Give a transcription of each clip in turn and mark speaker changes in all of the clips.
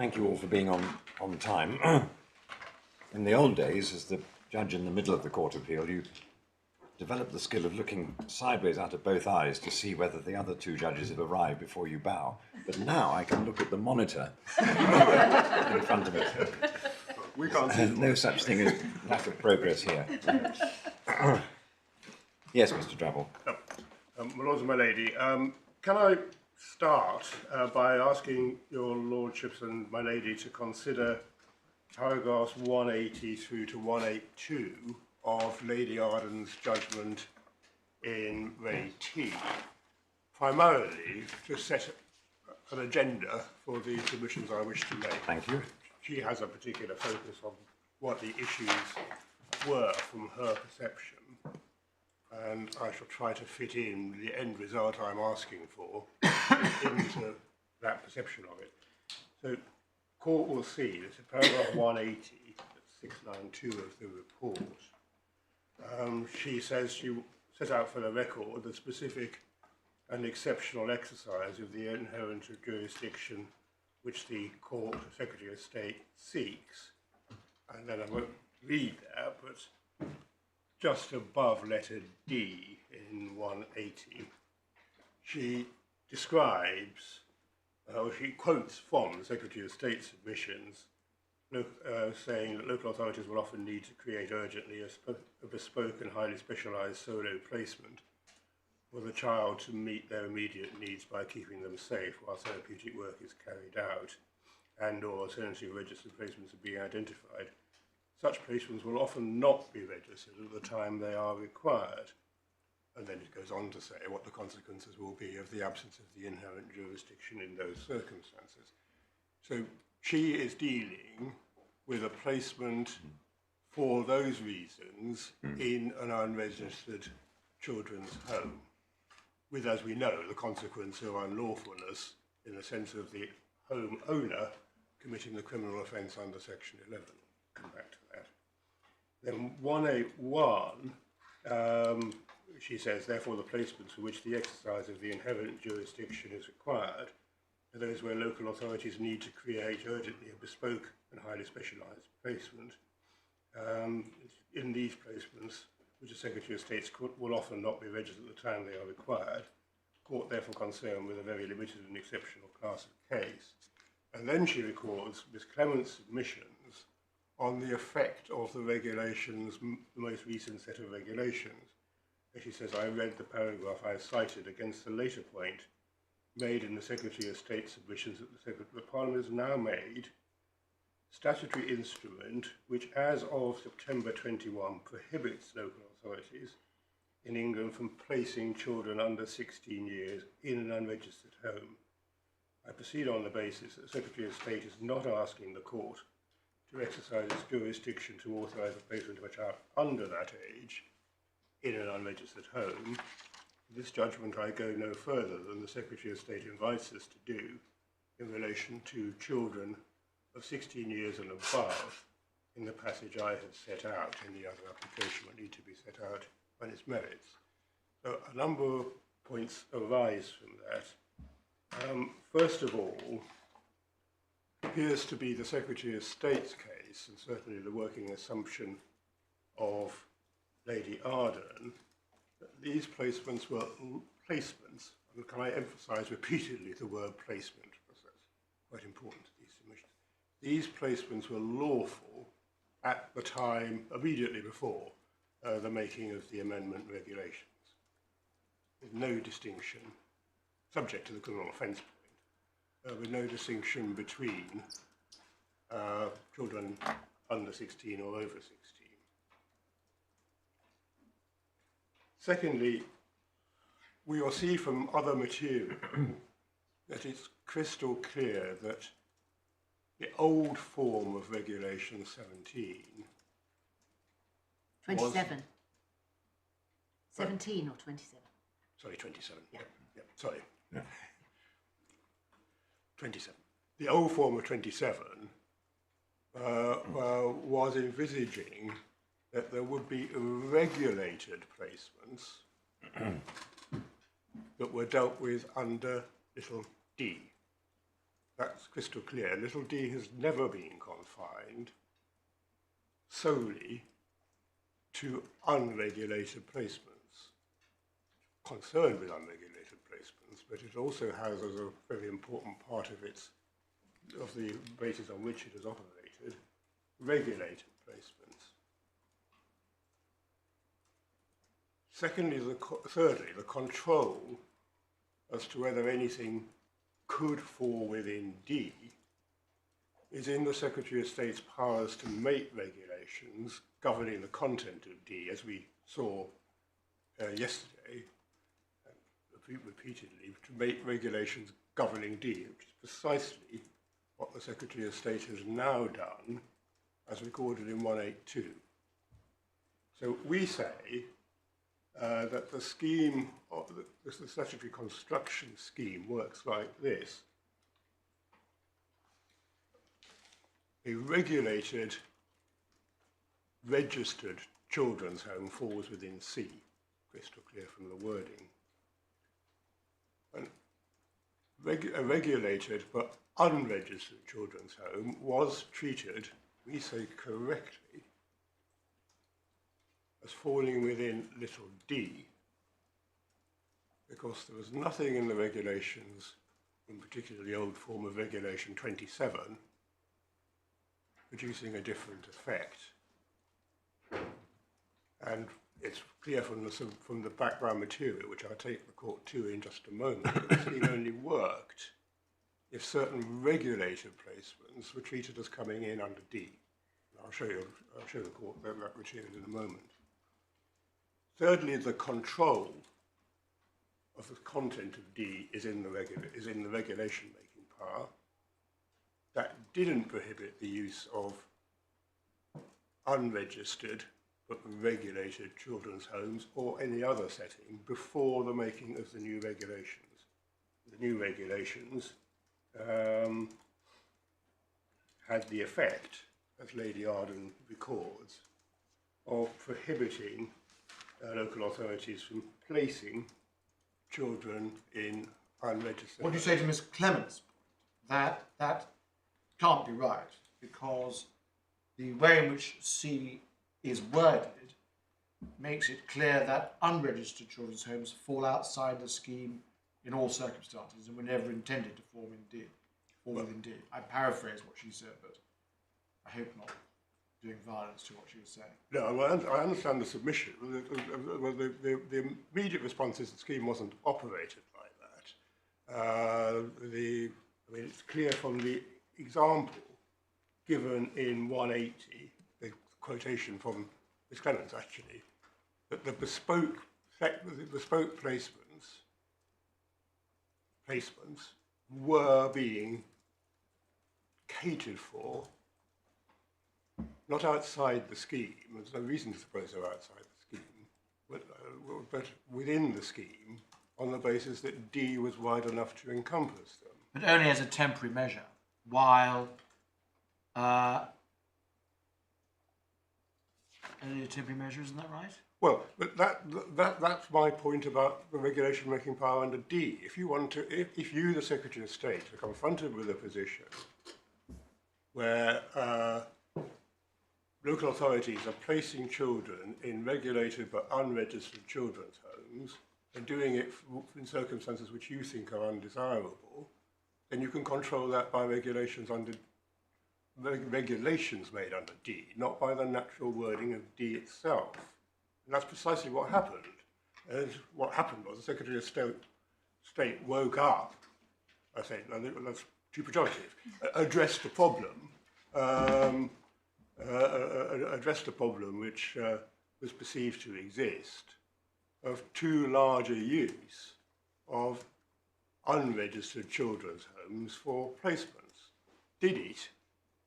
Speaker 1: Thank you all for being on time. In the old days, as the judge in the middle of the court appeal, you developed the skill of looking sideways out of both eyes to see whether the other two judges have arrived before you bow. But now I can look at the monitor in front of it.
Speaker 2: We can't see
Speaker 1: no such thing as lack of progress here. Yes, Mr. Drabble.
Speaker 2: My lords and my lady, can I start by asking your lordships and my lady to consider paragraphs 180 through to 182 of Lady Arden's judgment in Ray T, primarily to set an agenda for the submissions I wish to make.
Speaker 1: Thank you.
Speaker 2: She has a particular focus on what the issues were from her perception, and I shall try to fit in the end result I'm asking for into that perception of it. So, court will see, this is paragraph 180, 692 of the report. She says she set out for the record the specific and exceptional exercise of the inherent jurisdiction which the court, the Secretary of State, seeks. And then I won't read that, but just above letter D in 180, she describes, she quotes from the Secretary of State submissions, saying that local authorities will often need to create urgently a bespoke and highly specialised solo placement for the child to meet their immediate needs by keeping them safe while therapeutic work is carried out, and or alternative registered placements are being identified. Such placements will often not be registered at the time they are required. And then it goes on to say what the consequences will be of the absence of the inherent jurisdiction in those circumstances. So she is dealing with a placement for those reasons in an unregistered children's home, with, as we know, the consequence of unlawfulness in the sense of the home owner committing the criminal offence under section 11. Come back to that. Then 181, she says, therefore the placements for which the exercise of the inherent jurisdiction is required are those where local authorities need to create urgently a bespoke and highly specialised placement. In these placements, which the Secretary of State will often not be registered at the time they are required, court therefore concerned with a very limited and exceptional class of case. And then she records Ms. Clement's submissions on the effect of the regulations, the most recent set of regulations. As she says, I read the paragraph I cited against the later point made in the Secretary of State submissions that the Parliament has now made statutory instrument which, as of September 21, prohibits local authorities in England from placing children under 16 years in an unregistered home. I proceed on the basis that the Secretary of State is not asking the court to exercise its jurisdiction to authorise the placement of a child under that age in an unregistered home. In this judgment, I go no further than the Secretary of State invites us to do in relation to children of 16 years and above in the passage I have set out. Any other application will need to be set out on its merits. So a number of points arise from that. First of all, it appears to be the Secretary of State's case, and certainly the working assumption of Lady Arden, that these placements were placements, and can I emphasise repeatedly the word placement, because that's quite important to these submissions. These placements were lawful at the time, immediately before the making of the amendment regulations, with no distinction, subject to the criminal offence point, with no distinction between children under 16 or over 16. Secondly, we will see from other material that it's crystal clear that the old form of Regulation 17
Speaker 3: 27. 17 or 27?
Speaker 2: Sorry, 27.
Speaker 3: Yeah.
Speaker 2: Yep, sorry. Yeah. 27. The old form of 27 was envisaging that there would be regulated placements that were dealt with under little d. that's crystal clear. Little d has never been confined solely to unregulated placements, concerned with unregulated placements, but it also has as a very important part of the basis on which it is operated, regulated placements. Thirdly, the control as to whether anything could fall within D is in the Secretary of State's powers to make regulations governing the content of D, as we saw yesterday, repeatedly, to make regulations governing D, which is precisely what the Secretary of State has now done, as recorded in 182. So we say that the scheme, the statutory construction scheme works like this. A regulated, registered children's home falls within C, crystal clear from the wording. And a regulated but unregistered children's home was treated, we say correctly, as falling within little d, because there was nothing in the regulations, in particular the old form of Regulation 27, producing a different effect. And it's clear from the background material, which I'll take the court to in just a moment, that the scheme only worked if certain regulated placements were treated as coming in under D. I'll show the court that material in a moment. Thirdly, the control of the content of D is in the regulation-making power. That didn't prohibit the use of unregistered but regulated children's homes or any other setting before the making of the new regulations. The new regulations had the effect, as Lady Arden records, of prohibiting local authorities from placing children in unregistered.
Speaker 3: What do you say to Miss Clement's point? That can't be right, because the way in which C is worded makes it clear that unregistered children's homes fall outside the scheme in all circumstances and were never intended to fall within D. I paraphrase what she said, but I hope not doing violence to what she was saying.
Speaker 2: No, I understand the submission. The immediate response is the scheme wasn't operated like that. It's clear from the example given in 180, the quotation from Ms. Clements actually, that the bespoke placements were being catered for, not outside the scheme. There's no reason to suppose they're outside the scheme, but within the scheme, on the basis that D was wide enough to encompass them.
Speaker 3: But only as a temporary measure, while only a temporary measure, isn't that right?
Speaker 2: Well, but that's my point about the regulation-making power under D. If you, the Secretary of State, are confronted with a position where local authorities are placing children in regulated but unregistered children's homes and doing it in circumstances which you think are undesirable, then you can control that by regulations made under D, not by the natural wording of D itself. And that's precisely what happened. And what happened was the Secretary of State woke up, I think, that's too pejorative, addressed the problem, which was perceived to exist, of too large a use of unregistered children's homes for placements. Did it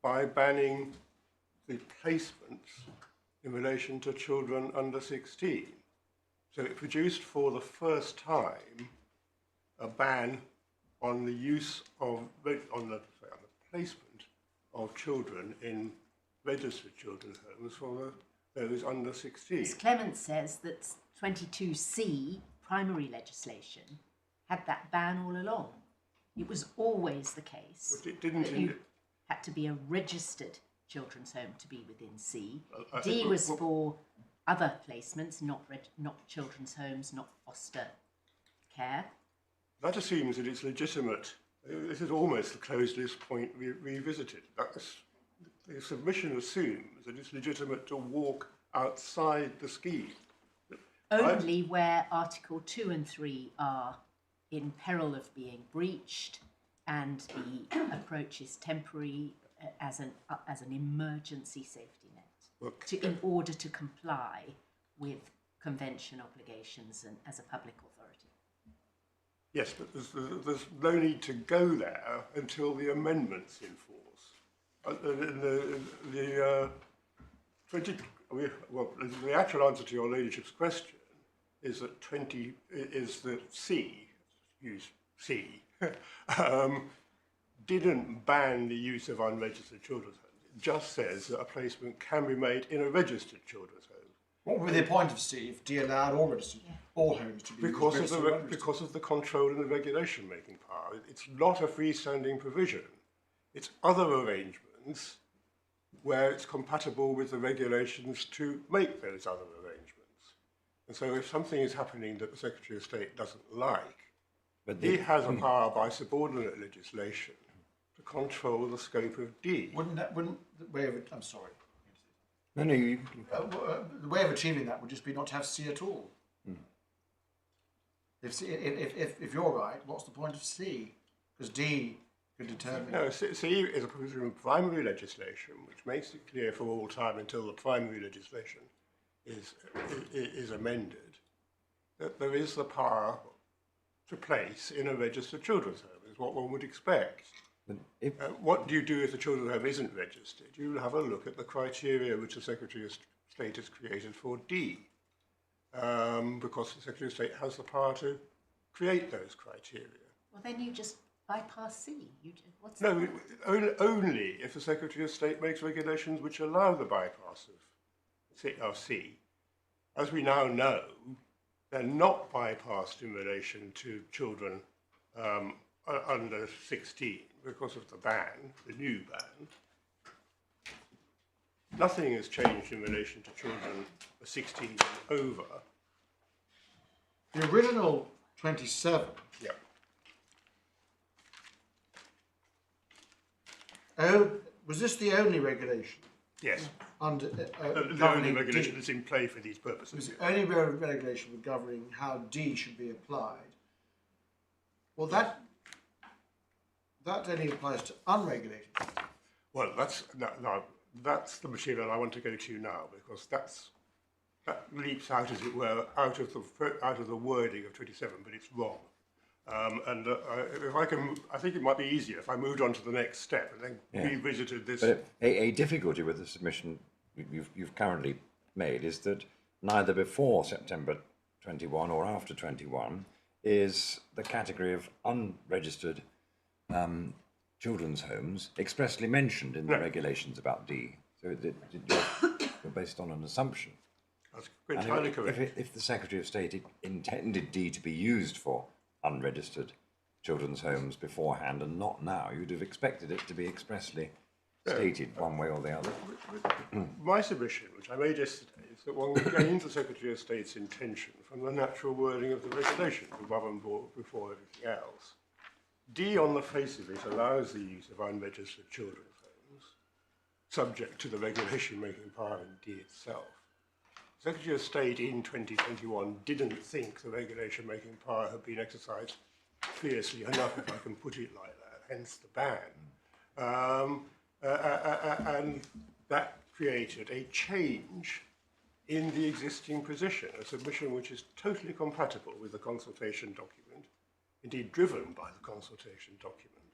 Speaker 2: by banning the placements in relation to children under 16. So it produced for the first time a ban on the use of, on the placement of children in registered children's homes for those under 16.
Speaker 4: Ms. Clement says that 22C, primary legislation, had that ban all along. It was always the case
Speaker 2: But it didn't
Speaker 4: that you had to be a registered children's home to be within C.
Speaker 2: I
Speaker 4: D
Speaker 2: think
Speaker 4: was for other placements, not children's homes, not foster care.
Speaker 2: That assumes that it's legitimate. This is almost the closed list point we revisited. The submission assumes that it's legitimate to walk outside the scheme.
Speaker 4: Only where Article 2 and 3 are in peril of being breached and the approach is temporary as an emergency safety net in order to comply with convention obligations and as a public authority.
Speaker 2: Yes, but there's no need to go there until the amendment's in force. The actual answer to your ladyship's question is that C, use C, didn't ban the use of unregistered children's homes. It just says that a placement can be made in a registered children's home.
Speaker 3: What would be the point of C if D allowed all registered, all homes to be
Speaker 2: Because
Speaker 3: registered
Speaker 2: of,
Speaker 3: and unregistered?
Speaker 2: because of the control and the regulation making power. It's not a freestanding provision. It's other arrangements where it's compatible with the regulations to make those other arrangements. And so if something is happening that the Secretary of State doesn't like, he has a power by subordinate legislation to control the scope of D.
Speaker 3: Wouldn't the way of it, I'm sorry.
Speaker 1: No, no,
Speaker 3: The way of achieving that would just be not to have C at all. If you're right, what's the point of C? Because D could determine.
Speaker 2: No, C is a provision of primary legislation which makes it clear for all time until the primary legislation is amended that there is the power to place in a registered children's home, is what one would expect. What do you do if the children's home isn't registered? You have a look at the criteria which the Secretary of State has created for D, because the Secretary of State has the power to create those criteria.
Speaker 4: Well, then you just bypass C.
Speaker 2: No, only if the Secretary of State makes regulations which allow the bypass of C. As we now know, they're not bypassed in relation to children under 16 because of the ban, the new ban. Nothing has changed in relation to children 16 and over.
Speaker 3: The original 27.
Speaker 2: Yeah.
Speaker 3: Oh, was this the only regulation
Speaker 2: Yes.
Speaker 3: under
Speaker 2: The only
Speaker 3: governing
Speaker 2: regulation
Speaker 3: D?
Speaker 2: that's in play for these
Speaker 3: It was
Speaker 2: purposes.
Speaker 3: the only regulation governing how D should be applied. Well, that only applies to unregulated.
Speaker 2: Well, that's the material I want to go to now, because that leaps out, as it were, out of the wording of 27, but it's wrong. If I think it might be easier if I moved on to the next step and then revisited this.
Speaker 1: But a difficulty with the submission you've currently made is that neither before September 21 or after 21 is the category of unregistered children's homes expressly mentioned in the regulations about D. So you're based on an assumption.
Speaker 2: That's entirely correct.
Speaker 1: If the Secretary of State intended D to be used for unregistered children's homes beforehand and not now, you'd have expected it to be expressly stated one way or the other.
Speaker 2: My submission, which I made yesterday, is that one gains the Secretary of State's intention from the natural wording of the regulation above and before everything else. D on the face of it allows the use of unregistered children's homes, subject to the regulation making power in D itself. The Secretary of State in 2021 didn't think the regulation making power had been exercised fiercely enough, if I can put it like that, hence the ban. And that created a change in the existing position, a submission which is totally compatible with the consultation document, indeed driven by the consultation document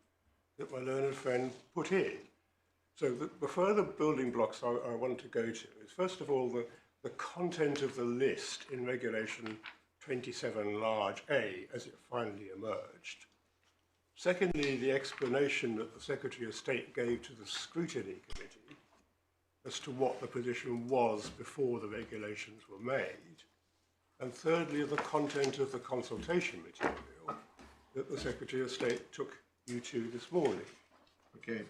Speaker 2: that my learned friend put in. So the further building blocks I want to go to is, first of all, the content of the list in Regulation 27 large A as it finally emerged. Secondly, the explanation that the Secretary of State gave to the Scrutiny Committee as to what the position was before the regulations were made. And thirdly, the content of the consultation material that the Secretary of State took you two this morning.
Speaker 3: Okay.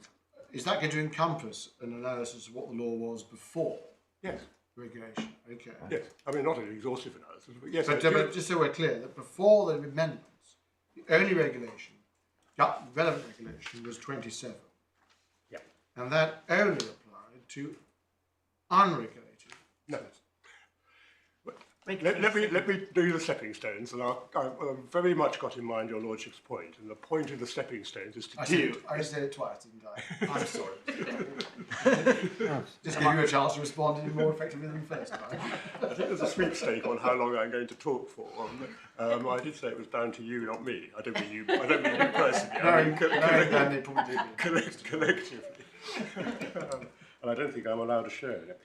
Speaker 3: Is that going to encompass an analysis of what the law was before
Speaker 2: Yes,
Speaker 3: regulation? Okay.
Speaker 2: yes. I mean, not an exhaustive analysis, but yes.
Speaker 3: But just so we're clear, that before the amendments, the only regulation, relevant regulation, was 27.
Speaker 2: Yeah.
Speaker 3: And that only applied to unregulated.
Speaker 2: No. Let me do the stepping stones, and I very much got in mind your lordship's point, and the point of the stepping stones is to deal.
Speaker 3: I said it twice, didn't I? I'm sorry. Just give you a chance to respond any more effectively than the first time.
Speaker 2: I think there's a sweepstake on how long I'm going to talk for. I did say it was down to you, not me. I don't mean you personally. I mean collectively. And I don't think I'm allowed to share it.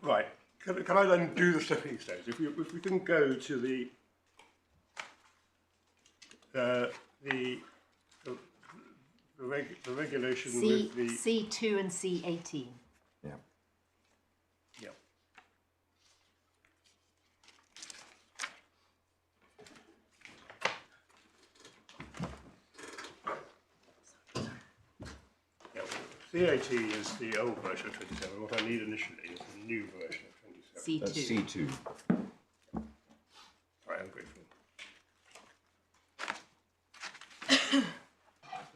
Speaker 2: Right. Can I then do the stepping stones? If we can go to the regulation with the
Speaker 4: C2 and C18.
Speaker 1: Yeah.
Speaker 2: yeah. Yeah, C18 is the old version of 27. What I need initially is the new version of 27.
Speaker 1: That's
Speaker 4: C2.
Speaker 1: C2.
Speaker 2: Sorry, I'm grateful.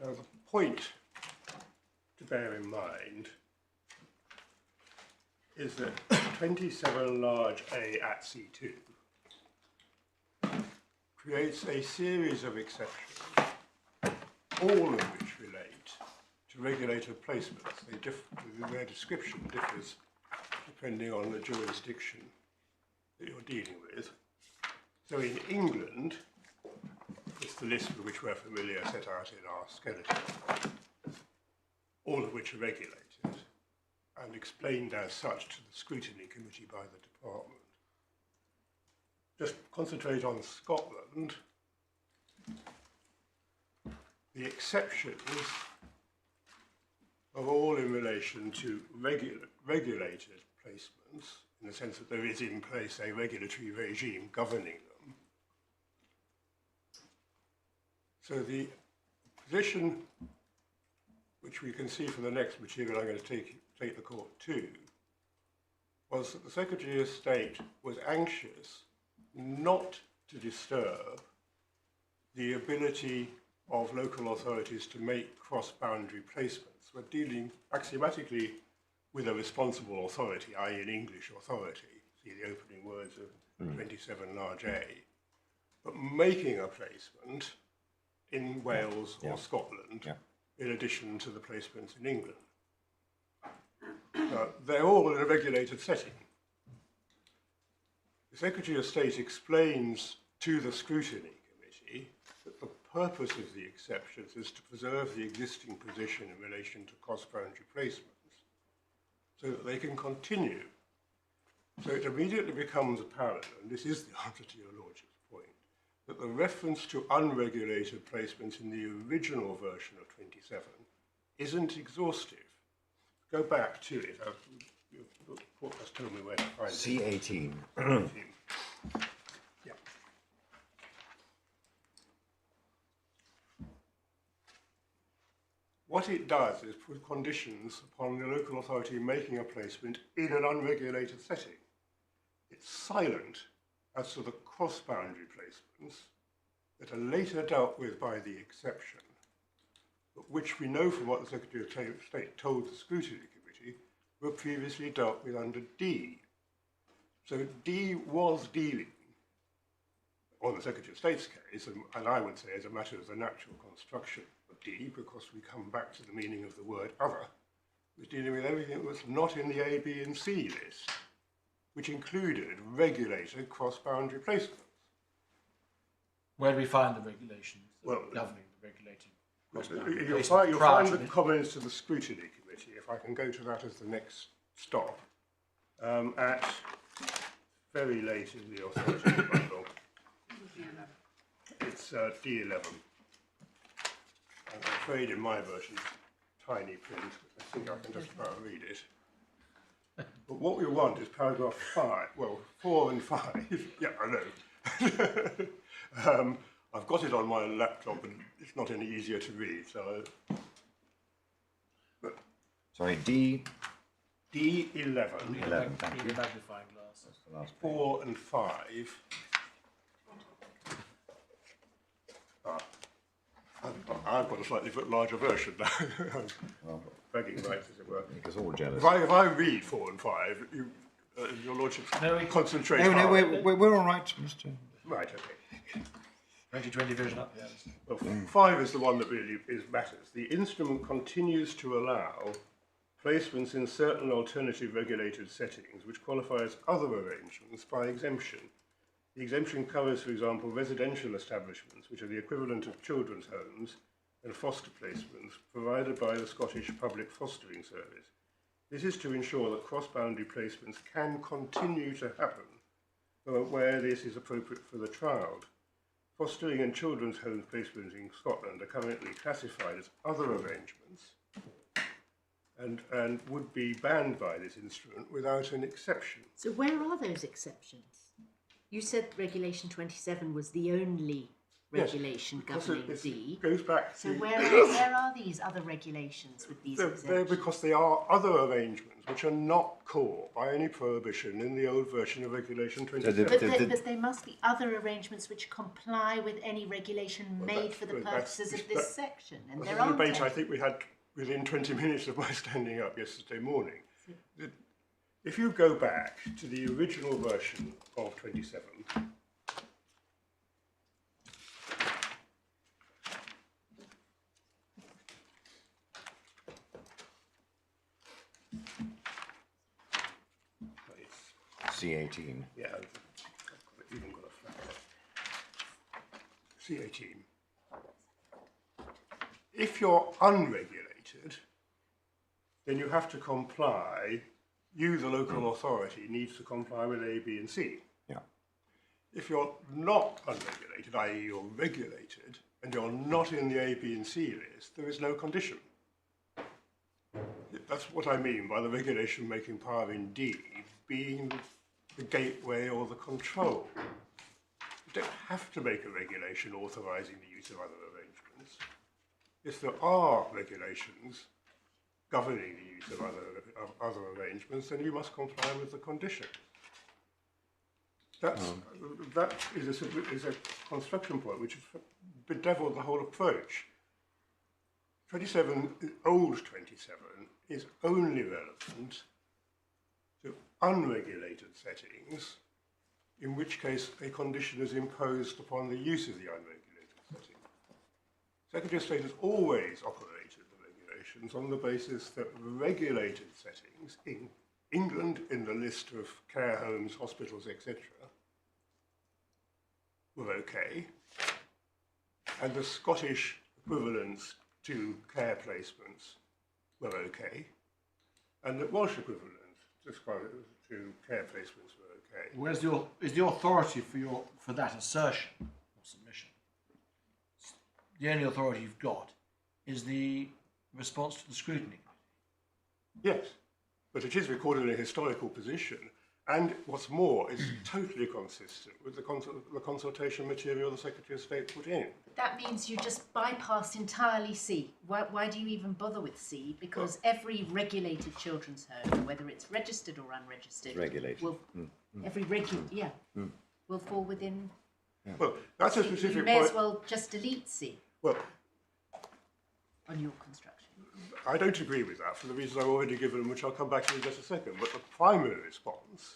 Speaker 2: Now, the point to bear in mind is that 27 large A at C2 creates a series of exceptions, all of which relate to regulated placements. Their description differs depending on the jurisdiction that you're dealing with. So in England, it's the list with which we're familiar set out in our skeleton, all of which are regulated and explained as such to the scrutiny committee by the department. Just concentrate on Scotland. The exceptions are all in relation to regulated placements, in the sense that there is in place a regulatory regime governing them. So the position, which we can see from the next material I'm going to take the court to, was that the Secretary of State was anxious not to disturb the ability of local authorities to make cross-boundary placements. We're dealing axiomatically with a responsible authority, i.e. an English authority, see the opening words of 27 large A, but making a placement in Wales or Scotland in addition to the placements in England. Now, they're all in a regulated setting. The Secretary of State explains to the Scrutiny Committee that the purpose of the exceptions is to preserve the existing position in relation to cross-boundary placements so that they can continue. So it immediately becomes apparent, and this is the answer to your Lordship's point, that the reference to unregulated placements in the original version of 27 isn't exhaustive. Go back to it. The court has told me where to find it.
Speaker 1: C18.
Speaker 2: Yeah. What it does is put conditions upon the local authority making a placement in an unregulated setting. It's silent as to the cross-boundary placements that are later dealt with by the exception, but which we know from what the Secretary of State told the Scrutiny Committee were previously dealt with under D. So D was dealing, on the Secretary of State's case, and I would say as a matter of the natural construction of D, because we come back to the meaning of the word other, was dealing with everything that was not in the A, B and C list, which included regulated cross-boundary placements.
Speaker 3: Where do we find the regulations governing the regulated cross-boundary placements?
Speaker 2: You'll find the comments to the Scrutiny Committee, if I can go to that as the next stop, at very late in the authority bundle. It's D11. I'm afraid in my version it's tiny print, but I think I can just about read it. But what we want is paragraph 5, well, 4 and 5, yeah, I know, I've got it on my laptop, and it's not any easier to read. So,
Speaker 1: Sorry, D.
Speaker 2: D11,
Speaker 1: 11, thank
Speaker 5: Need
Speaker 1: you.
Speaker 5: a magnifying glass.
Speaker 1: That's the last page.
Speaker 2: 4 and 5. I've got a slightly larger version now.
Speaker 1: Well,
Speaker 2: Bragging rights, as it were.
Speaker 1: make us all jealous.
Speaker 2: If I read 4 and 5, your lordship concentrate.
Speaker 1: No,
Speaker 2: hard.
Speaker 1: we're all right, Mr.
Speaker 2: Right, okay.
Speaker 5: 2020 vision up there.
Speaker 2: Well, 5 is the one that really matters. The instrument continues to allow placements in certain alternative regulated settings which qualify as other arrangements by exemption. The exemption covers, for example, residential establishments, which are the equivalent of children's homes, and foster placements provided by the Scottish Public Fostering Service. This is to ensure that cross-boundary placements can continue to happen where this is appropriate for the child. Fostering and children's home placements in Scotland are currently classified as other arrangements and would be banned by this instrument without an exception.
Speaker 4: So where are those exceptions? You said Regulation 27 was the only regulation
Speaker 2: Because
Speaker 4: governing
Speaker 2: it
Speaker 4: D.
Speaker 2: goes back
Speaker 4: So
Speaker 2: to...
Speaker 4: where are these other regulations with these
Speaker 2: They're
Speaker 4: exemptions?
Speaker 2: because they are other arrangements which are not caught by any prohibition in the old version of Regulation 27.
Speaker 4: But there must be other arrangements which comply with any regulation made for the purposes of this section, and
Speaker 2: That's
Speaker 4: there
Speaker 2: a
Speaker 4: aren't
Speaker 2: debate
Speaker 4: any.
Speaker 2: I think we had within 20 minutes of my standing up yesterday morning. If you go back to the original version of 27, it's
Speaker 1: C18.
Speaker 2: Yeah, I've even got a flag. C18. If you're unregulated, then you have to comply, you, the local authority, needs to comply with A, B and C.
Speaker 1: Yeah.
Speaker 2: If you're not unregulated, i.e. you're regulated, and you're not in the A, B and C list, there is no condition. That's what I mean by the regulation making power in D being the gateway or the control. You don't have to make a regulation authorising the use of other arrangements. If there are regulations governing the use of other arrangements, then you must comply with the conditions. That is a construction point which has bedeviled the whole approach. 27, old 27, is only relevant to unregulated settings, in which case a condition is imposed upon the use of the unregulated setting. Secretary of State has always operated the regulations on the basis that regulated settings in England, in the list of care homes, hospitals, etc., were okay, and the Scottish equivalents to care placements were okay, and the Welsh equivalent to care placements were okay.
Speaker 3: Where's the authority for that assertion or submission? The only authority you've got is the response to the scrutiny.
Speaker 2: Yes, but it is recorded in a historical position, and what's more, it's totally consistent with the consultation material the Secretary of State put in.
Speaker 4: That means you just bypass entirely C. Why do you even bother with C? Because every regulated children's home, whether it's registered or unregistered,
Speaker 1: It's regulated.
Speaker 4: will will fall within.
Speaker 2: Well, that's a
Speaker 4: C.
Speaker 2: specific
Speaker 4: You may
Speaker 2: point.
Speaker 4: as well just delete C
Speaker 2: Well,
Speaker 4: on your construction.
Speaker 2: I don't agree with that for the reasons I've already given, which I'll come back to in just a second. But the primary response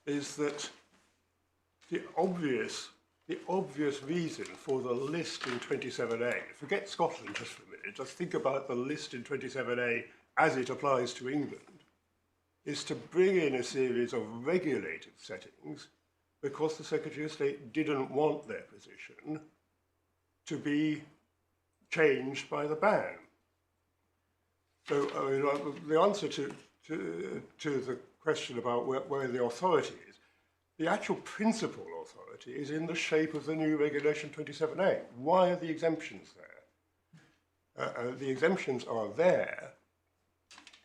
Speaker 2: is that the obvious reason for the list in 27A, forget Scotland just for a minute, just think about the list in 27A as it applies to England, is to bring in a series of regulated settings because the Secretary of State didn't want their position to be changed by the ban. So the answer to the question about where the authority is, the actual principal authority is in the shape of the new Regulation 27A. Why are the exemptions there? The exemptions are there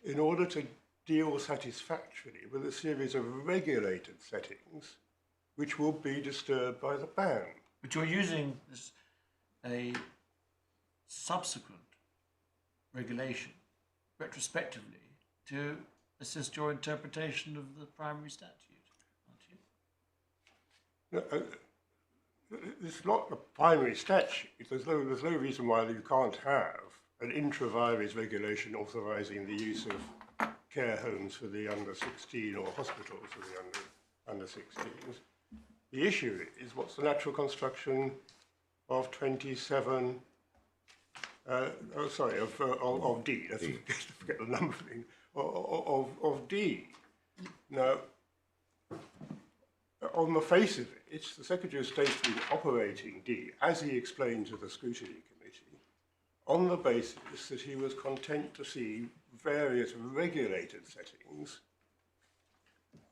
Speaker 2: in order to deal satisfactorily with a series of regulated settings which will be disturbed by the ban.
Speaker 3: But you're using this, a subsequent regulation retrospectively to assist your interpretation of the primary statute, aren't you?
Speaker 2: It's not a primary statute. There's no reason why you can't have an intra-vires regulation authorising the use of care homes for the under 16 or hospitals for the under 16s. The issue is what's the natural construction of 27. Of D. Let's forget the number thing. Of D. Now, on the face of it, the Secretary of State's been operating D, as he explained to the Scrutiny Committee, on the basis that he was content to see various regulated settings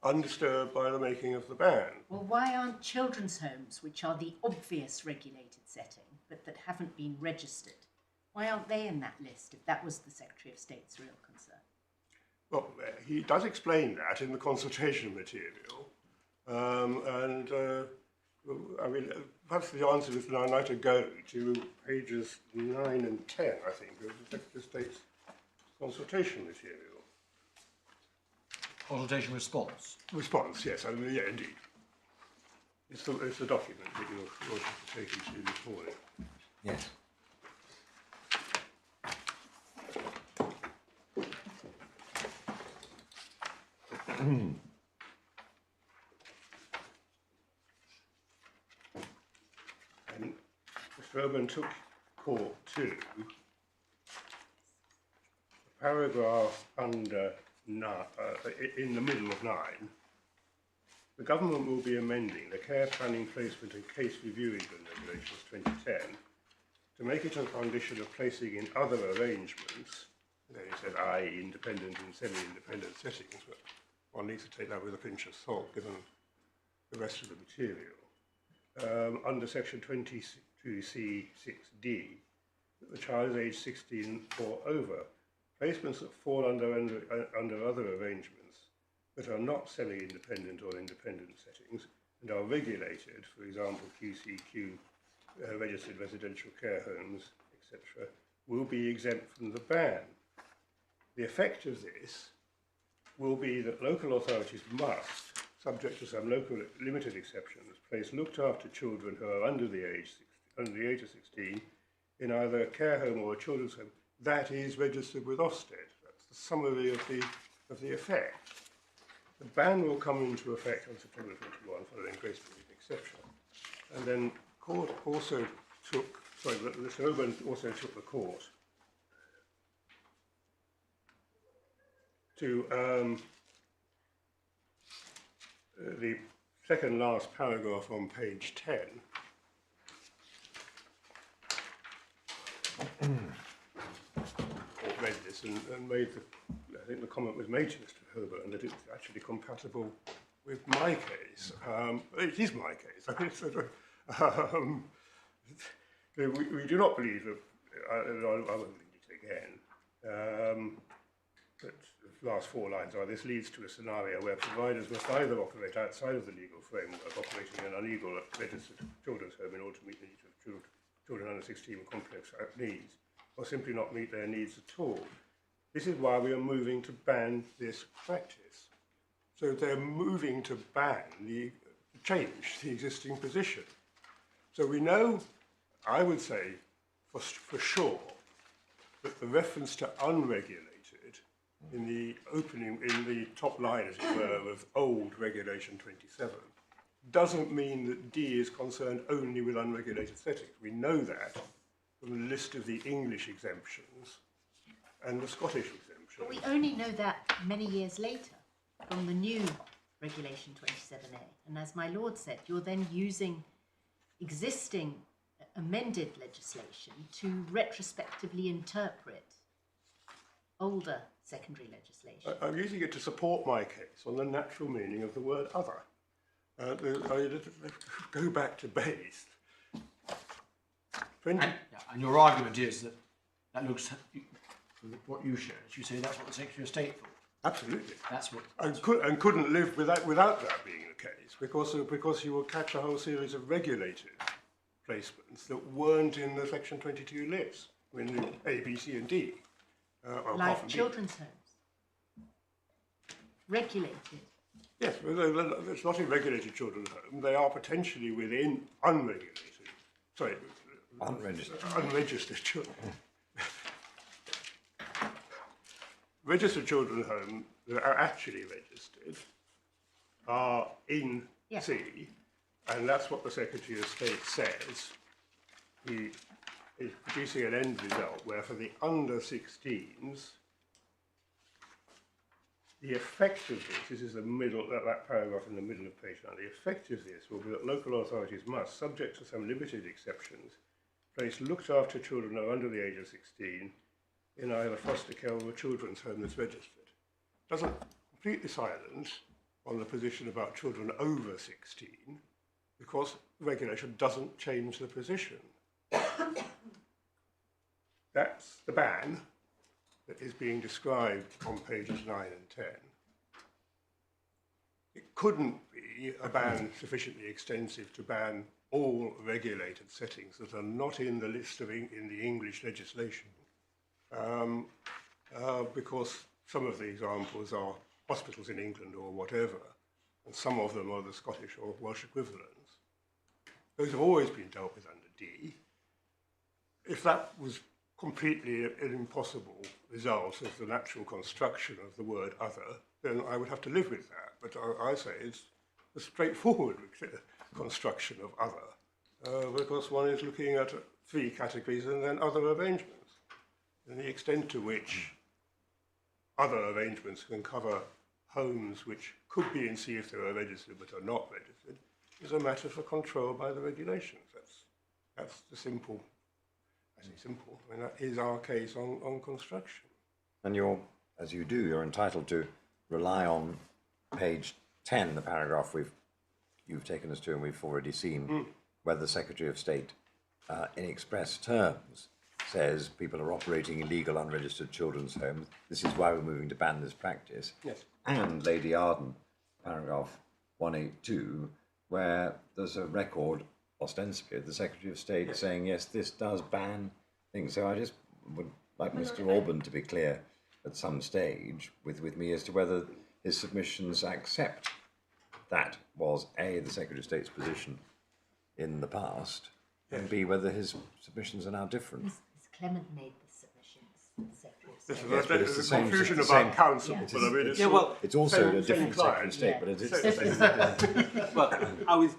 Speaker 2: undisturbed by the making of the ban.
Speaker 4: Well, why aren't children's homes, which are the obvious regulated setting, but that haven't been registered, why aren't they in that list if that was the Secretary of State's real concern?
Speaker 2: Well, he does explain that in the consultation material. I mean, perhaps the answer is that I'd like to go to pages 9 and 10, I think, of the Secretary of State's consultation material.
Speaker 3: Consultation response.
Speaker 2: Response, yes, I mean, yeah, indeed. It's the document that you're taking to this morning.
Speaker 1: Yes.
Speaker 2: And Mr. Urban took court to the paragraph under in the middle of 9. The government will be amending the Care Planning Placement and Case Review England Regulations 2010 to make it a condition of placing in other arrangements, then he said, i.e. independent and semi-independent settings, but one needs to take that with a pinch of salt given the rest of the material. Under section 22C6D, the child is aged 16 or over. Placements that fall under other arrangements that are not semi-independent or independent settings and are regulated, for example, QCQ, registered residential care homes, etc., will be exempt from the ban. The effect of this will be that local authorities must, subject to some local limited exceptions, place looked after children who are under the age of 16 in either a care home or a children's home that is registered with Ofsted. That's the summary of the effect. The ban will come into effect on September 21 following grace period exception. And then court also took, Mr. Oban also took the court to the second last paragraph on page 10. Court read this and made the, I think the comment was made to Mr. Herbert, and that it's actually compatible with my case. It is my case. I mean, we do not believe that, I won't read it again, but the last 4 lines are, this leads to a scenario where providers must either operate outside of the legal framework, operating an illegal registered children's home in order to meet the needs of children under 16 with complex needs, or simply not meet their needs at all. This is why we are moving to ban this practice. So they're moving to change the existing position. So we know, I would say, for sure, that the reference to unregulated in the top line, as it were, of old Regulation 27, doesn't mean that D is concerned only with unregulated settings. We know that from the list of the English exemptions and the Scottish exemptions.
Speaker 4: But we only know that many years later from the new Regulation 27A. And as my Lord said, you're then using existing amended legislation to retrospectively interpret older secondary legislation.
Speaker 2: I'm using it to support my case on the natural meaning of the word other. Go back to base.
Speaker 3: And your argument is that looks, what you showed, you say that's what the Secretary of State thought.
Speaker 2: Absolutely.
Speaker 3: That's what.
Speaker 2: And couldn't live without that being the case, because you will catch a whole series of regulated placements that weren't in the Section 22 list, when the A, B, C and D. Well, apart from
Speaker 4: Like
Speaker 2: D.
Speaker 4: children's homes. Regulated.
Speaker 2: Yes, well, it's not in regulated children's home. They are potentially within unregistered children. Registered children's homes that are actually registered are in
Speaker 4: Yeah.
Speaker 2: C, and that's what the Secretary of State says. He is producing an end result where for the under 16s, the effect of this is the middle, that paragraph in the middle of page 9, the effect of this will be that local authorities must, subject to some limited exceptions, place looked after children who are under the age of 16 in either foster care or a children's home that's registered. Doesn't completely silent on the position about children over 16 because regulation doesn't change the position. That's the ban that is being described on pages 9 and 10. It couldn't be a ban sufficiently extensive to ban all regulated settings that are not in the list of in the English legislation, because some of the examples are hospitals in England or whatever, and some of them are the Scottish or Welsh equivalents. Those have always been dealt with under D. If that was completely an impossible result of the natural construction of the word other, then I would have to live with that. But I say it's a straightforward construction of other, because one is looking at 3 categories and then other arrangements. And the extent to which other arrangements can cover homes which could be in C if they were registered but are not registered is a matter for control by the regulations. That's the simple. I say simple. I mean, that is our case on construction.
Speaker 1: And as you do, you're entitled to rely on page 10, the paragraph you've taken us to and we've already seen, where the Secretary of State, in express terms, says people are operating illegal, unregistered children's homes. This is why we're moving to ban this practice.
Speaker 2: Yes.
Speaker 1: And Lady Arden, paragraph 182, where there's a record, ostensibly, of the Secretary of State saying, yes, this does ban things. So I just would like Mr. Alban to be clear at some stage with me as to whether his submissions accept that was A, the Secretary of State's position in the past, and B, whether his submissions are now different.
Speaker 4: Ms. Clement made the submissions, the Secretary of
Speaker 2: This
Speaker 4: State.
Speaker 1: Yes, but it's
Speaker 2: is
Speaker 1: the
Speaker 2: a
Speaker 1: same-
Speaker 2: confusion
Speaker 1: it's the
Speaker 2: about
Speaker 1: same-
Speaker 2: council,
Speaker 4: Yeah.
Speaker 2: but I mean, it's
Speaker 5: Yeah, well,
Speaker 1: It's also
Speaker 2: same-
Speaker 1: a different
Speaker 2: same
Speaker 1: Secretary of State,
Speaker 4: client.
Speaker 1: but it's
Speaker 2: Yeah.
Speaker 1: the same.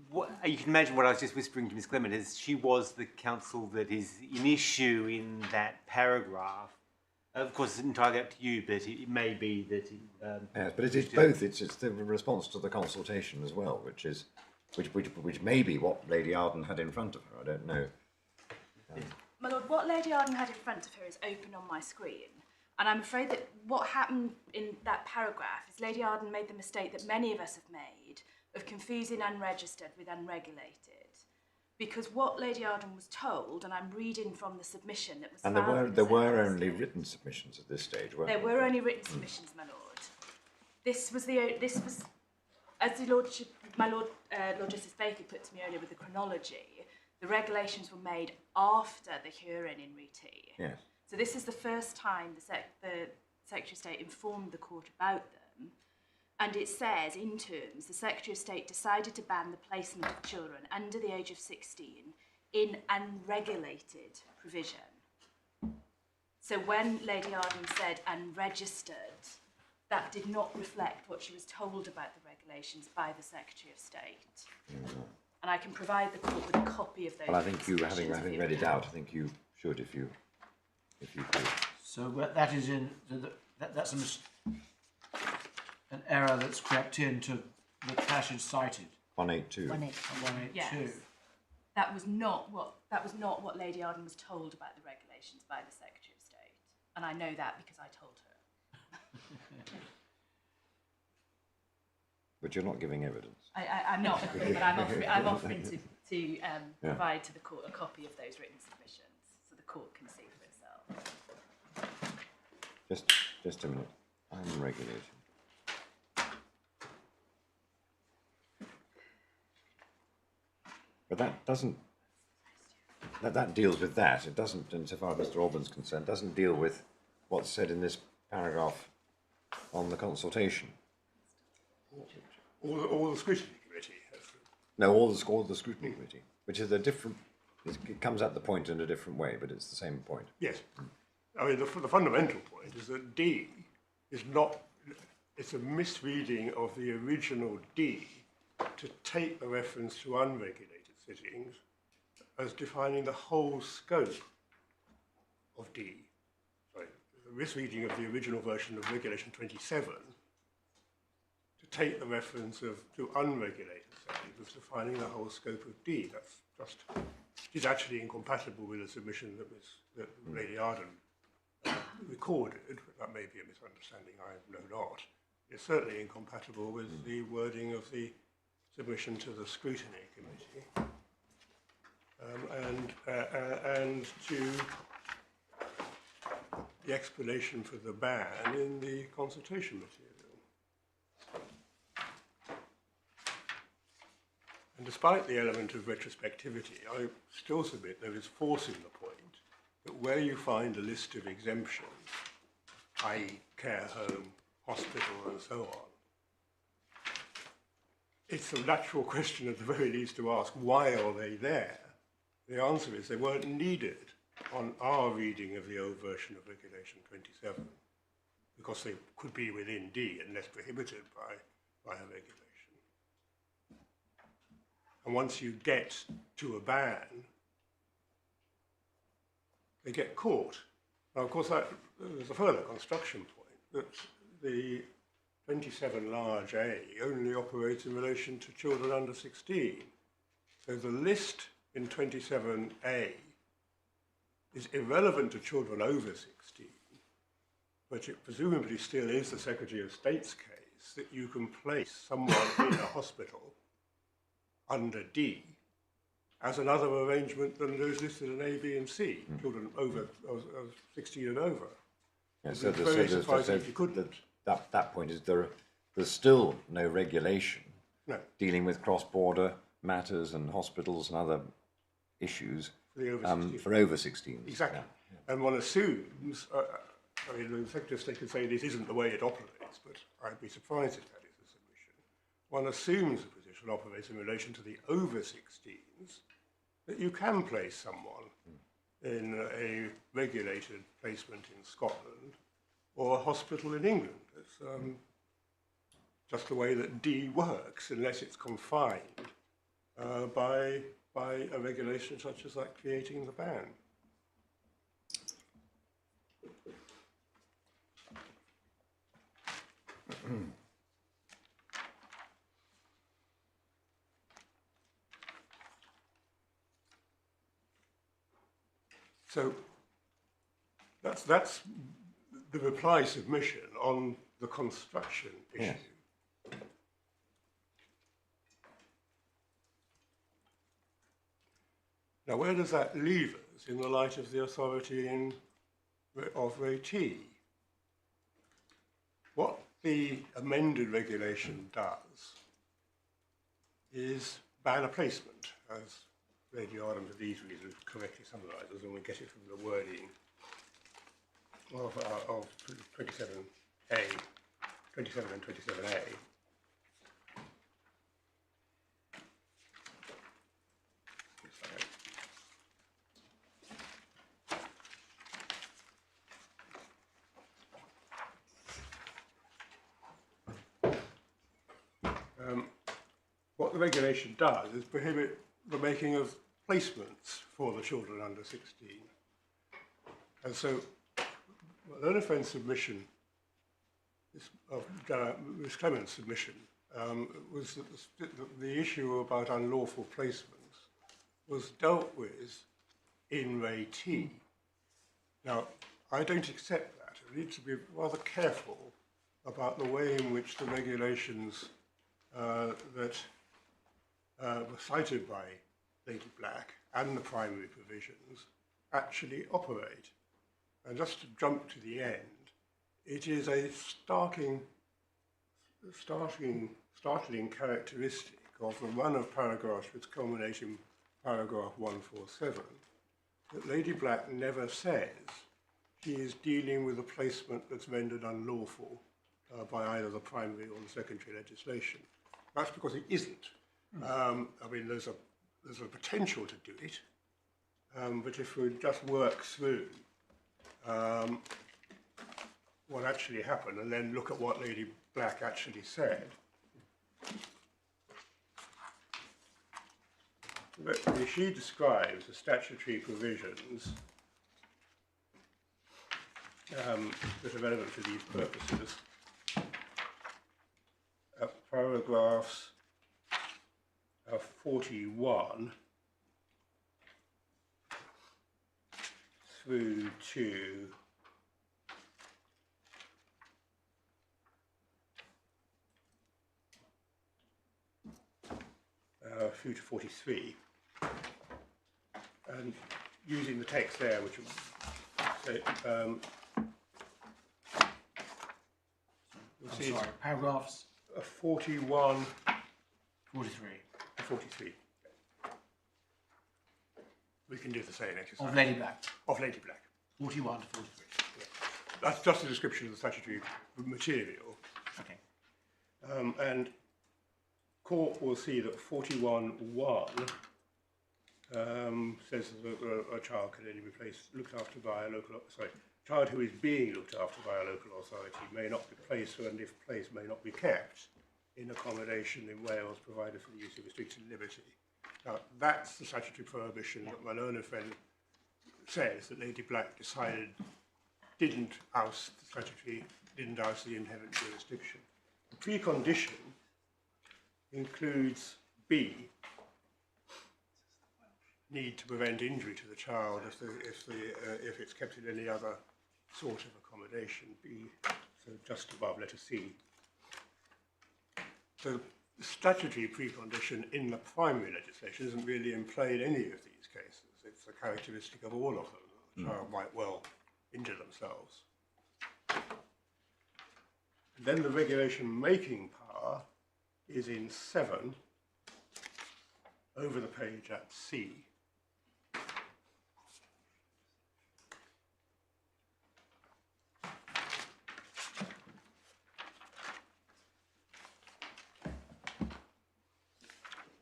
Speaker 5: Well, you can imagine what I was just whispering to Ms. Clement is she was the counsel that is in issue in that paragraph. Of course, it's entirely up to you, but it may be that.
Speaker 1: Yes, but it is both. It's the response to the consultation as well, which may be what Lady Arden had in front of her. I don't know.
Speaker 6: My lord, what Lady Arden had in front of her is open on my screen. And I'm afraid that what happened in that paragraph is Lady Arden made the mistake that many of us have made of confusing unregistered with unregulated. Because what Lady Arden was told, and I'm reading from the submission that was
Speaker 1: And
Speaker 6: filed with
Speaker 1: there
Speaker 6: the
Speaker 1: were
Speaker 6: Secretary of
Speaker 1: only
Speaker 6: State.
Speaker 1: written submissions at this stage, weren't
Speaker 6: There
Speaker 1: there?
Speaker 6: were only written submissions, my lord. This was, as the Lordship, my Lord, Lord Justice Baker put to me earlier with the chronology, the regulations were made after the hearing in Reti.
Speaker 1: Yes.
Speaker 6: So this is the first time the Secretary of State informed the court about them. And it says, in terms, the Secretary of State decided to ban the placement of children under the age of 16 in unregulated provision. So when Lady Arden said unregistered, that did not reflect what she was told about the regulations by the Secretary of State. And I can provide the court with a copy of those.
Speaker 1: Well, I think you, having
Speaker 6: submissions if you
Speaker 1: read it
Speaker 6: would
Speaker 1: out, I think you should, if you could.
Speaker 3: So that is that's an error that's crept into the passage cited.
Speaker 1: 182.
Speaker 3: 182.
Speaker 6: Yes. That was not what Lady Arden was told about the regulations by the Secretary of State. And I know that because I told her.
Speaker 1: But you're not giving evidence.
Speaker 6: I'm not, but I'm offering to provide to the court a copy of those written submissions so the court can see for itself.
Speaker 1: Just a minute. Unregulated. But that doesn't that deals with that. It doesn't, insofar as Mr. Auburn's concerned, doesn't deal with what's said in this paragraph on the consultation.
Speaker 2: All the scrutiny committee.
Speaker 1: No, all the scrutiny committee, which is a different. It comes at the point in a different way, but it's the same point.
Speaker 2: Yes. I mean, the fundamental point is that D is not, it's a misreading of the original D to take the reference to unregulated sittings as defining the whole scope of D. Sorry, the misreading of the original version of Regulation 27 to take the reference to unregulated settings as defining the whole scope of D. That's just, is actually incompatible with the submission that Lady Arden recorded. That may be a misunderstanding, I know not. It's certainly incompatible with the wording of the submission to the scrutiny committee. And to the explanation for the ban in the consultation material. And despite the element of retrospectivity, I still submit there is force in the point that where you find a list of exemptions, i.e. care home, hospital and so on, it's a natural question at the very least to ask, why are they there? The answer is they weren't needed on our reading of the old version of Regulation 27, because they could be within D unless prohibited by a regulation. And once you get to a ban, they get caught. Now, of course, there's a further construction point, that the 27 large A only operates in relation to children under 16. So the list in 27A is irrelevant to children over 16, but it presumably still is the Secretary of State's case that you can place someone in a hospital under D as another arrangement than those listed in A, B and C, children over 16 and over.
Speaker 1: Yeah,
Speaker 2: It's very surprising if you couldn't.
Speaker 1: That point is there's still no regulation dealing with cross-border matters and hospitals and other issues for over 16.
Speaker 2: Exactly. Yeah. And one assumes, I mean, the Secretary of State could say this isn't the way it operates, but I'd be surprised if that is the submission. One assumes the position operates in relation to the over 16s, that you can place someone in a regulated placement in Scotland or a hospital in England. It's just the way that D works, unless it's confined by a regulation such as that creating the ban. So that's the reply submission on the construction issue.
Speaker 1: Yes.
Speaker 2: Now, where does that leave us in the light of the authority of RAT? What the amended regulation does is ban a placement, as Lady Arden for these reasons correctly summarises, and we get it from the wording of 27A, 27 and 27A. What the regulation does is prohibit the making of placements for the children under 16. And so, Learner Friend's submission, Ms. Clement's submission, was that the issue about unlawful placements was dealt with in RAT. Now, I don't accept that. We need to be rather careful about the way in which the regulations that were cited by Lady Black and the primary provisions actually operate. And just to jump to the end, it is a startling characteristic of the run of paragraphs which culminate in paragraph 147 that Lady Black never says she is dealing with a placement that's rendered unlawful by either the primary or the secondary legislation. That's because it isn't. I mean, there's a potential to do it, but if we just work through what actually happened and then look at what Lady Black actually said, she describes the statutory provisions that are relevant to these purposes. Paragraphs 41 through to through to 43, and using the text there, which will
Speaker 3: I'm sorry, paragraphs
Speaker 2: 41,
Speaker 3: 43
Speaker 2: 43. We can do the same exercise.
Speaker 3: of Lady Black.
Speaker 2: Of Lady Black.
Speaker 3: 41 to 43.
Speaker 2: That's just a description of the statutory material.
Speaker 3: Okay.
Speaker 2: And court will see that 41(1) says that a child can only be looked after by a local, child who is being looked after by a local authority may not be placed, and if placed, may not be kept in accommodation in Wales provided for the use of restricted liberty. Now, that's the statutory prohibition that my learned friend says that Lady Black decided didn't oust the inherent jurisdiction. The precondition includes B, need to prevent injury to the child if it's kept in any other sort of accommodation, B, so just above letter C. So the statutory precondition in the primary legislation isn't really in play in any of these cases. It's a characteristic of all of them. The child might well injure themselves. And then the regulation making power is in 7, over the page at C.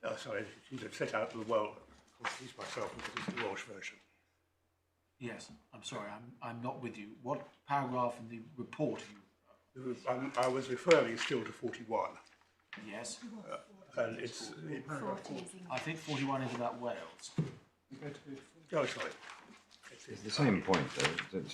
Speaker 2: Oh, sorry, I should have set out the well, confused myself because it's the Welsh version.
Speaker 3: Yes, I'm sorry, I'm not with you. What paragraph in the report are you?
Speaker 2: I was referring still to 41.
Speaker 3: Yes.
Speaker 2: And it's...
Speaker 4: 40 is in
Speaker 3: I think 41 is about Wales.
Speaker 2: Oh, sorry.
Speaker 1: It's the same point, though.
Speaker 2: That's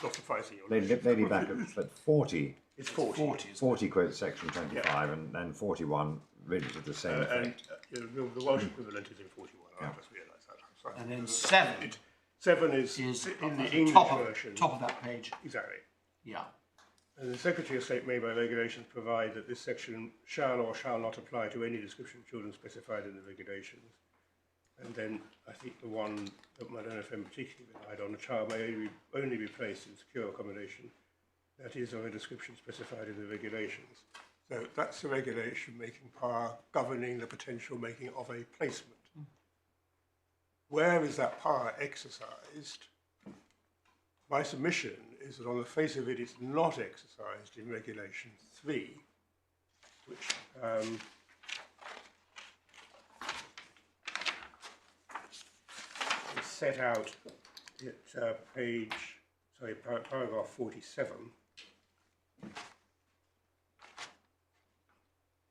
Speaker 2: not surprising.
Speaker 1: Lady Black at 40,
Speaker 2: It's 40.
Speaker 3: 40 is
Speaker 1: 40 quotes section 25, and then 41 really to the same
Speaker 2: And
Speaker 1: effect.
Speaker 2: the Welsh equivalent is in 41. I just realised that. I'm sorry.
Speaker 3: And then 7
Speaker 2: 7 is in
Speaker 3: at
Speaker 2: the
Speaker 3: the
Speaker 2: English version.
Speaker 3: top of that page.
Speaker 2: Exactly.
Speaker 3: Yeah.
Speaker 2: And the Secretary of State may by regulations provide that this section shall or shall not apply to any description of children specified in the regulations. And then I think the one that my donor friend particularly relied on, a child may only be placed in secure accommodation that is of a description specified in the regulations. So that's the regulation making power governing the potential making of a placement. Where is that power exercised? My submission is that on the face of it, it's not exercised in Regulation 3, which is set out at paragraph 47.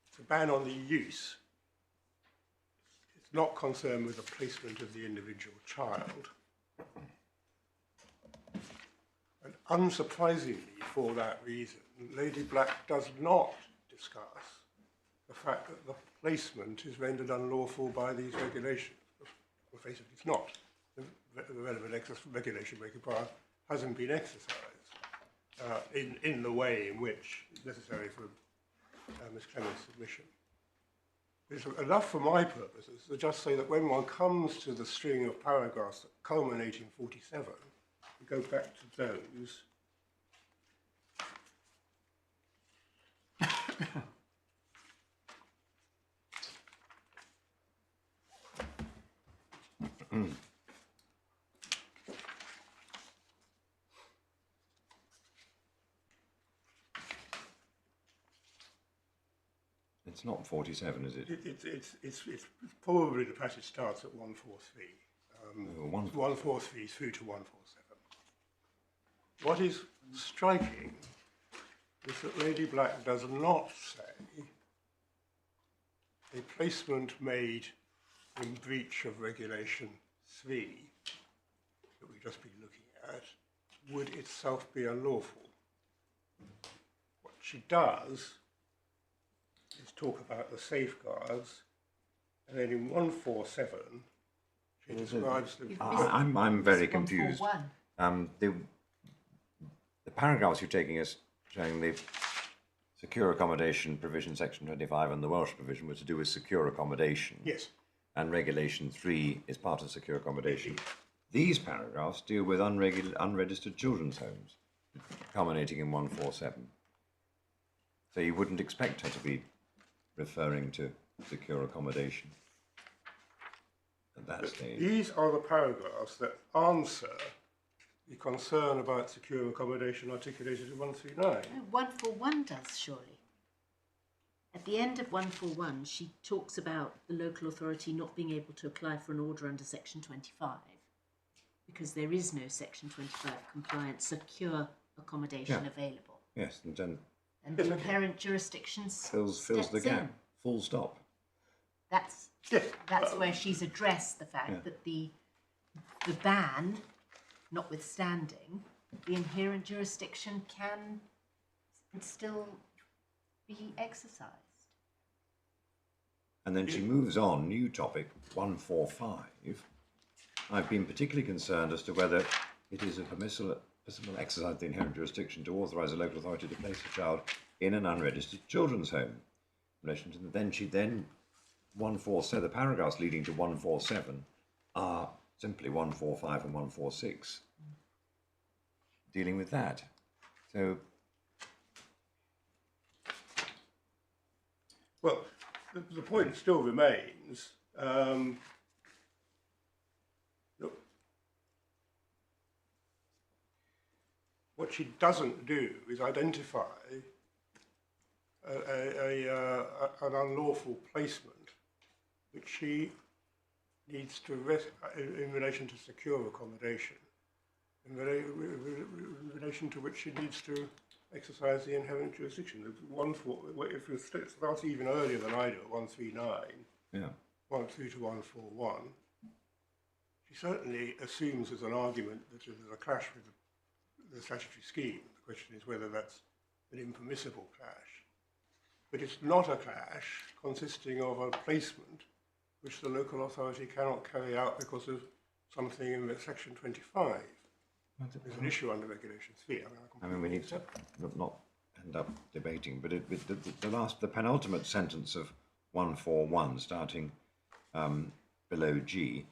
Speaker 2: It's a ban on the use. It's not concerned with the placement of the individual child. And unsurprisingly, for that reason, Lady Black does not discuss the fact that the placement is rendered unlawful by these regulations. On the face of it, it's not. The relevant regulation making power hasn't been exercised in the way in which is necessary for Ms. Clement's submission. It's enough for my purposes to just say that when one comes to the string of paragraphs that culminate in 47, we go back to those.
Speaker 1: It's not 47, is it?
Speaker 2: It's probably the passage starts at 143.
Speaker 1: Oh,
Speaker 2: 143 through to 147. What is striking is that Lady Black does not say a placement made in breach of Regulation 3 that we've just been looking at would itself be unlawful. What she does is talk about the safeguards, and then in 147 she describes the...
Speaker 1: I'm very confused.
Speaker 4: 141.
Speaker 1: The paragraphs you're taking as showing the secure accommodation provision, section 25, and the Welsh provision were to do with secure accommodation.
Speaker 2: Yes.
Speaker 1: And Regulation 3 is part of secure accommodation. These paragraphs deal with unregistered children's homes, culminating in 147. So you wouldn't expect her to be referring to secure accommodation at that stage.
Speaker 2: These are the paragraphs that answer the concern about secure accommodation articulated in 139.
Speaker 4: No, 141 does, surely. At the end of 141, she talks about the local authority not being able to apply for an order under Section 25 because there is no Section 25 compliant secure accommodation available.
Speaker 1: Yes, and then
Speaker 4: And the inherent jurisdiction
Speaker 1: fills the
Speaker 4: steps
Speaker 1: gap.
Speaker 4: in.
Speaker 1: Full stop.
Speaker 4: That's
Speaker 2: Yes.
Speaker 4: where she's addressed the fact that the ban, notwithstanding, the inherent jurisdiction can still be exercised.
Speaker 1: And then she moves on, new topic, 145. I've been particularly concerned as to whether it is a permissible exercise of the inherent jurisdiction to authorise a local authority to place a child in an unregistered children's home. In relation to then 147, the paragraphs leading to 147 are simply 145 and 146, dealing with that. So,
Speaker 2: Well, the point still remains. Look, what she doesn't do is identify an unlawful placement which she needs to in relation to secure accommodation, in relation to which she needs to exercise the inherent jurisdiction. If you start even earlier than I do, at 139,
Speaker 1: yeah.
Speaker 2: 1 through to 141, she certainly assumes as an argument that there's a clash with the statutory scheme. The question is whether that's an impermissible clash. But it's not a clash consisting of a placement which the local authority cannot carry out because of something in Section 25. There's an issue under Regulation 3.
Speaker 1: I mean, we need to not end up debating, but the penultimate sentence of 141, starting below G,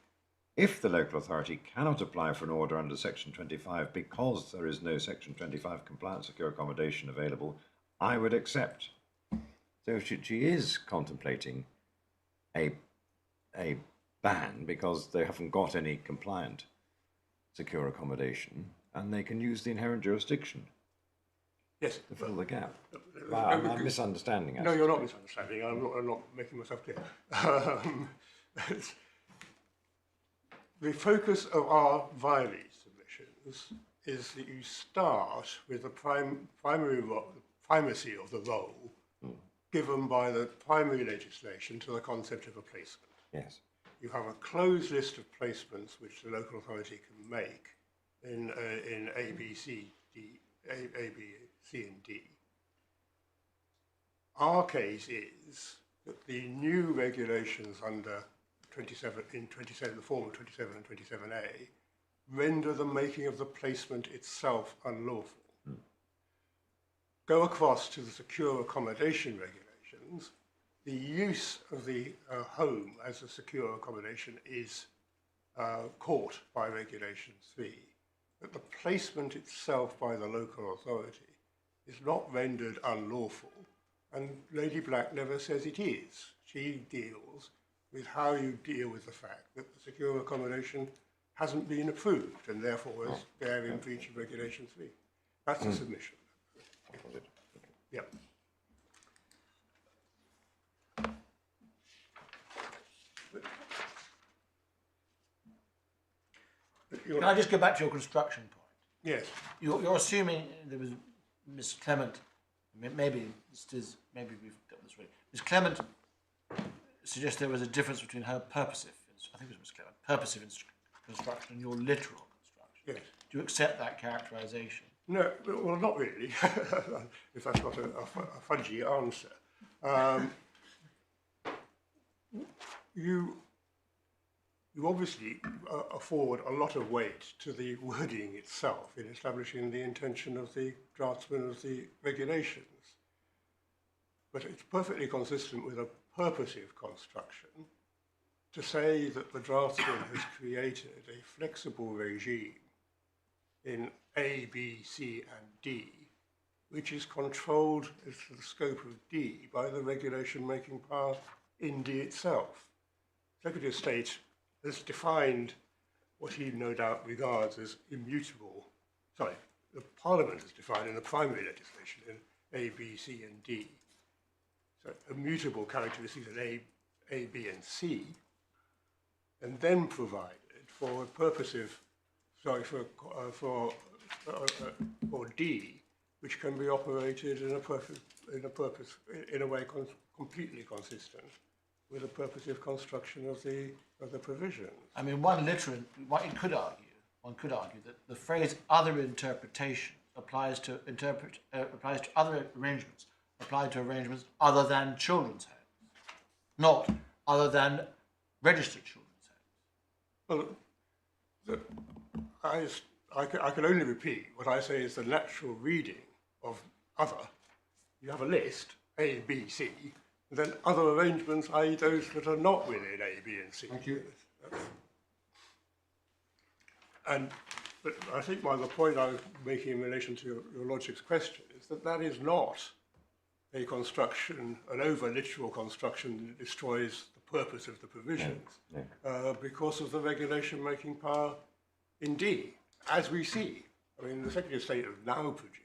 Speaker 1: if the local authority cannot apply for an order under Section 25 because there is no Section 25 compliant secure accommodation available, I would accept. So she is contemplating a ban because they haven't got any compliant secure accommodation, and they can use the inherent jurisdiction
Speaker 2: Yes.
Speaker 1: to fill the gap. Wow, I'm misunderstanding.
Speaker 2: No, you're not misunderstanding. I'm not making myself clear. The focus of our Viley submissions is that you start with the primacy of the role given by the primary legislation to the concept of a placement.
Speaker 1: Yes.
Speaker 2: You have a closed list of placements which the local authority can make in A, B, C, D, A, B, C, and D. Our case is that the new regulations under 27, the form of 27 and 27A, render the making of the placement itself unlawful. Go across to the secure accommodation regulations. The use of the home as a secure accommodation is caught by Regulation 3, but the placement itself by the local authority is not rendered unlawful, and Lady Black never says it is. She deals with how you deal with the fact that the secure accommodation hasn't been approved and therefore is there in breach of Regulation 3. That's the submission. Yep. you're,
Speaker 3: Can I just go back to your construction point?
Speaker 2: yes,
Speaker 3: You're assuming there was Miss Clement. Maybe maybe we've got this right. Miss Clement suggests there was a difference between her purposive, I think it was Miss Clement, purposive construction and your literal construction.
Speaker 2: yes.
Speaker 3: Do you accept that characterisation?
Speaker 2: No, well, not really, if that's not a fudgy answer. You obviously afford a lot of weight to the wording itself in establishing the intention of the draftsman of the regulations. But it's perfectly consistent with a purposive construction to say that the draftsman has created a flexible regime in A, B, C and D, which is controlled as to the scope of D by the regulation making power in D itself. Secretary of State has defined what he no doubt regards as immutable, sorry, the Parliament has defined in the primary legislation in A, B, C and D. So immutable characteristics in A, B and C, and then provided for a purposive, sorry, for D, which can be operated in a way completely consistent with the purposive construction of the provisions.
Speaker 3: I mean, one could argue that the phrase "other interpretation" applies to other arrangements, applied to arrangements other than children's homes, not other than registered children's homes.
Speaker 2: Well, I can only repeat what I say is the natural reading of other. You have a list, A, B, C, and then other arrangements, i.e. those that are not within A, B and C.
Speaker 3: Thank you.
Speaker 2: But I think the point I was making in relation to your Lordship's question is that is not a construction, an over-literal construction that destroys the purpose of the provisions because of the regulation-making power in D, as we see. I mean, the Secretary of State has now produced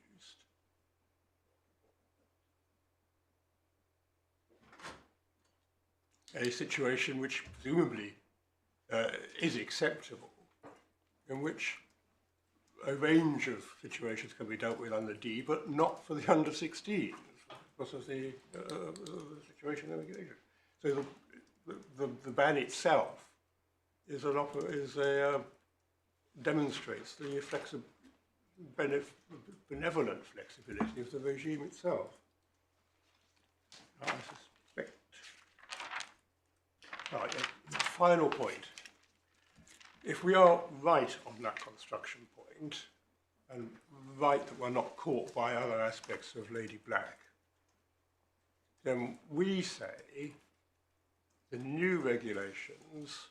Speaker 2: a situation which presumably is acceptable, in which a range of situations can be dealt with under D, but not for the under 16s because of the situation and regulation. So the ban itself demonstrates the benevolent flexibility of the regime itself. I suspect. Right, final point. If we are right on that construction point, and right that we're not caught by other aspects of Lady Black, then we say the new regulations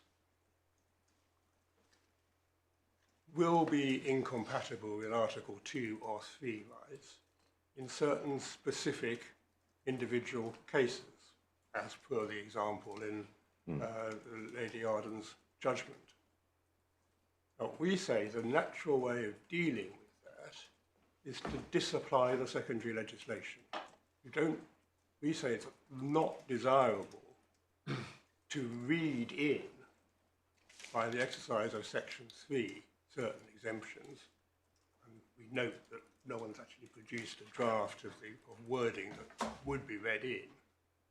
Speaker 2: will be incompatible with Article 2 or 3 rights in certain specific individual cases, as per the example in Lady Arden's judgment. Now, we say the natural way of dealing with that is to disapply the secondary legislation. We say it's not desirable to read in, by the exercise of Section 3, certain exemptions. And we note that no one's actually produced a draft of wording that would be read in,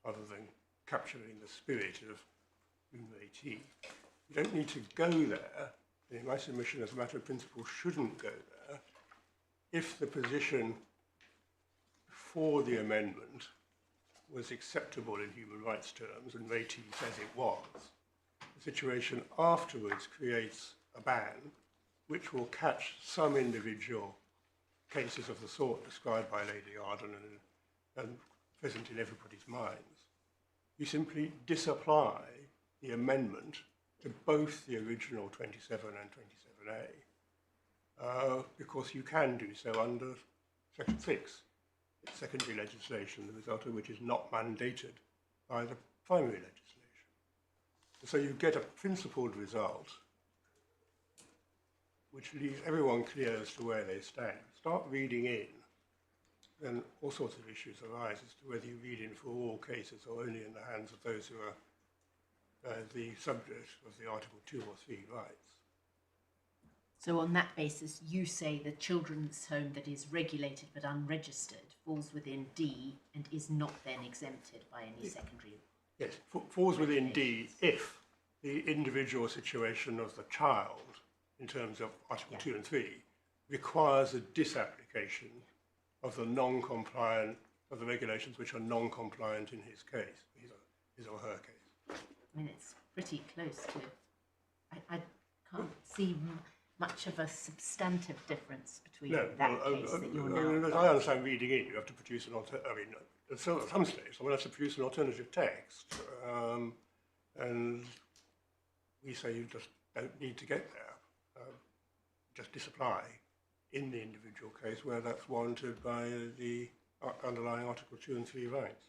Speaker 2: other than capturing the spirit of UAT. You don't need to go there. In my submission, as a matter of principle, shouldn't go there if the position for the amendment was acceptable in human rights terms, and Raty says it was. The situation afterwards creates a ban which will catch some individual cases of the sort described by Lady Arden and present in everybody's minds. You simply disapply the amendment to both the original 27 and 27A because you can do so under Section 6. It's secondary legislation, the result of which is not mandated by the primary legislation. So you get a principled result which leaves everyone clear as to where they stand. Start reading in, then all sorts of issues arise as to whether you read in for all cases or only in the hands of those who are the subject of the Article 2 or 3 rights.
Speaker 4: So on that basis, you say the children's home that is regulated but unregistered falls within D and is not then exempted by any secondary.
Speaker 2: Yes, falls within D if the individual situation of the child, in terms of Article 2 and 3, requires a disapplication of the non-compliant, of the regulations which are non-compliant in his case, his or her case.
Speaker 4: I mean, it's pretty close to. I can't see much of a substantive difference between that case that you're now.
Speaker 2: As I understand reading in, you have to produce an alternative. I mean, at some stage, someone has to produce an alternative text, and we say you just don't need to get there. Just disapply in the individual case where that's warranted by the underlying Article 2 and 3 rights.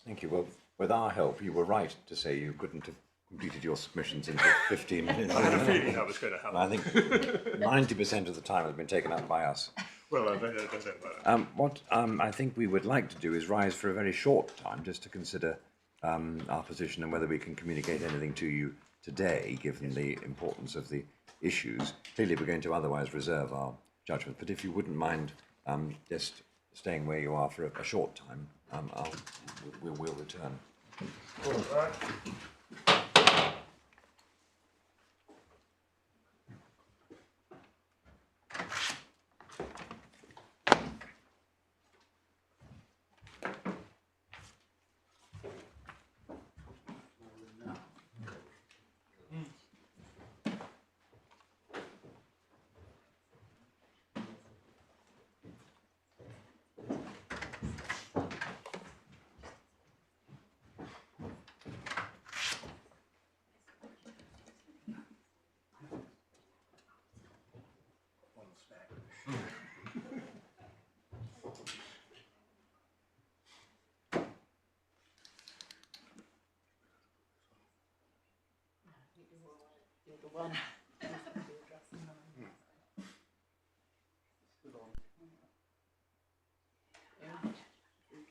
Speaker 1: Thank you. Well, with our help, you were right to say you couldn't have completed your submissions in 15 minutes.
Speaker 2: I had a feeling that was going to happen.
Speaker 1: I think 90% of the time has been taken up by us.
Speaker 2: Well, I don't know about that.
Speaker 1: What I think we would like to do is rise for a very short time just to consider our position and whether we can communicate anything to you today, given the importance of the issues. Clearly, we're going to otherwise reserve our judgment, but if you wouldn't mind just staying where you are for a short time, we'll return.
Speaker 2: All right.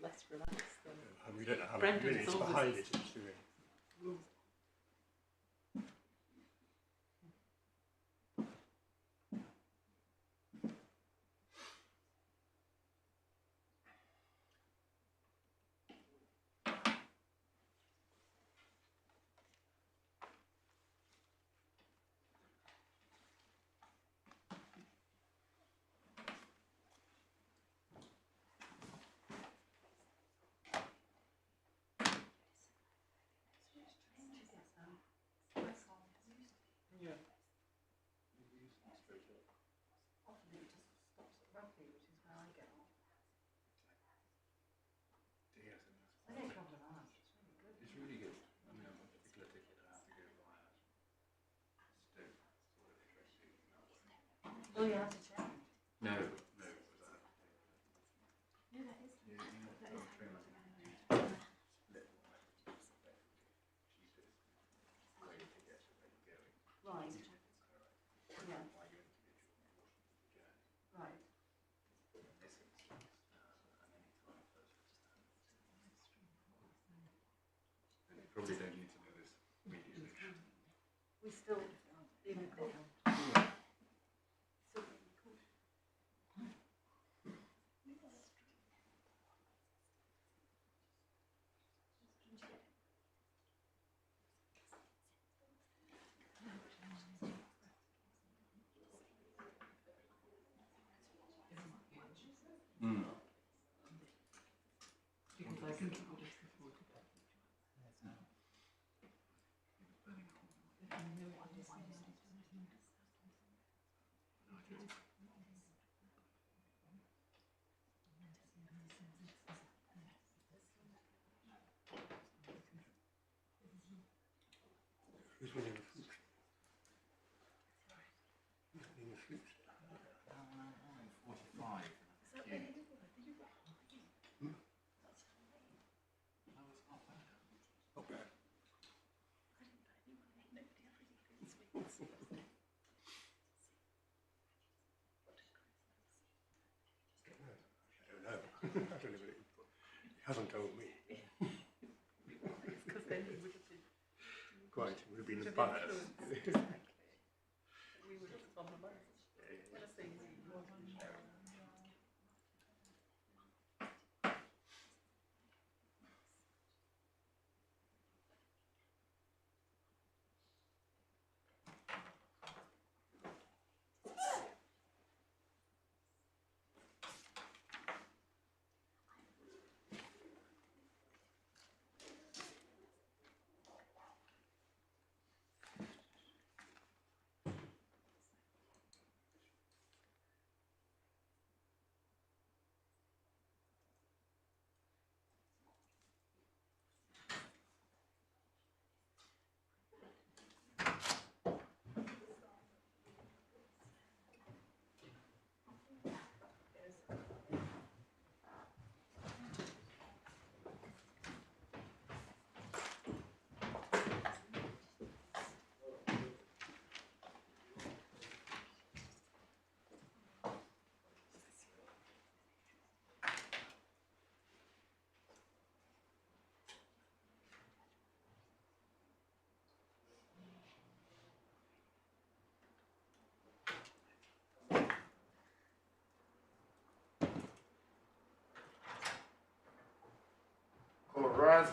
Speaker 7: Less relaxed than
Speaker 2: We don't know how many
Speaker 7: Brendan's
Speaker 2: minutes
Speaker 7: always-
Speaker 2: behind it is, do we?
Speaker 7: Oh, you have to check.
Speaker 8: No.
Speaker 7: Right. Yeah. Right.
Speaker 8: Probably don't need to know this immediately.
Speaker 7: We still leave it there.
Speaker 2: Who's winning the fruit? Who's winning the fruit?
Speaker 8: 45.
Speaker 2: Not bad. I don't know. I don't know what he hasn't told me.
Speaker 7: Because they
Speaker 2: Right, it would have been a
Speaker 7: Should be
Speaker 2: bias.
Speaker 7: influenced. Exactly. We would have done the most. When I say we, more than Sharon.
Speaker 3: All right.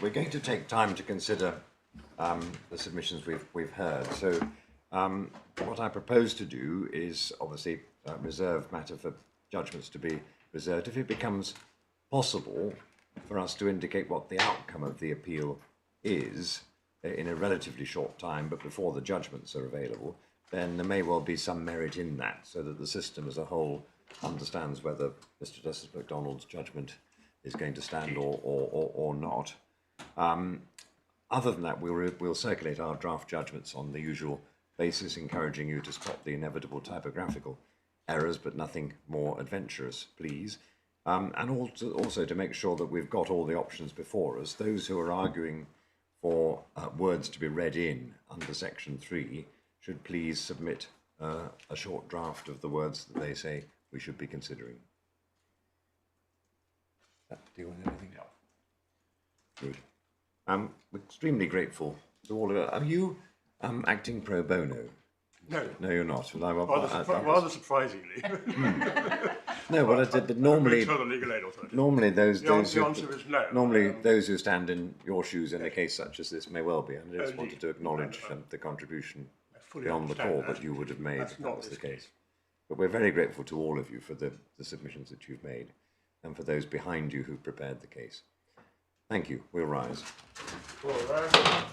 Speaker 1: We're going to take time to consider the submissions we've heard. So what I propose to do is obviously reserve matter for judgments to be reserved. If it becomes possible for us to indicate what the outcome of the appeal is in a relatively short time, but before the judgments are available, then there may well be some merit in that, so that the system as a whole understands whether Mr. Justice MacDonald's judgment is going to stand or not. Other than that, we'll circulate our draft judgments on the usual basis, encouraging you to spot the inevitable typographical errors, but nothing more adventurous, please. And also to make sure that we've got all the options before us. Those who are arguing for words to be read in under Section 3 should please submit a short draft of the words that they say we should be considering. Do you want anything else? Good. I'm extremely grateful to all of you. Are you acting pro bono?
Speaker 2: No,
Speaker 1: No, you're not. Well,
Speaker 2: rather surprisingly.
Speaker 1: no, but I did. But normally,
Speaker 2: Tell the legal aid authority.
Speaker 1: normally those
Speaker 2: The answer is no.
Speaker 1: Normally, those who stand in your shoes in a case such as this may well be. And I just wanted to acknowledge the contribution
Speaker 2: fully
Speaker 1: beyond the call
Speaker 2: understand
Speaker 1: that
Speaker 2: that.
Speaker 1: you would have made
Speaker 2: That's
Speaker 1: if that
Speaker 2: not
Speaker 1: was the
Speaker 2: this
Speaker 1: case. But we're very grateful to all of you for the submissions that you've made, and for those behind you who prepared the case. Thank you. We'll rise.
Speaker 3: All right.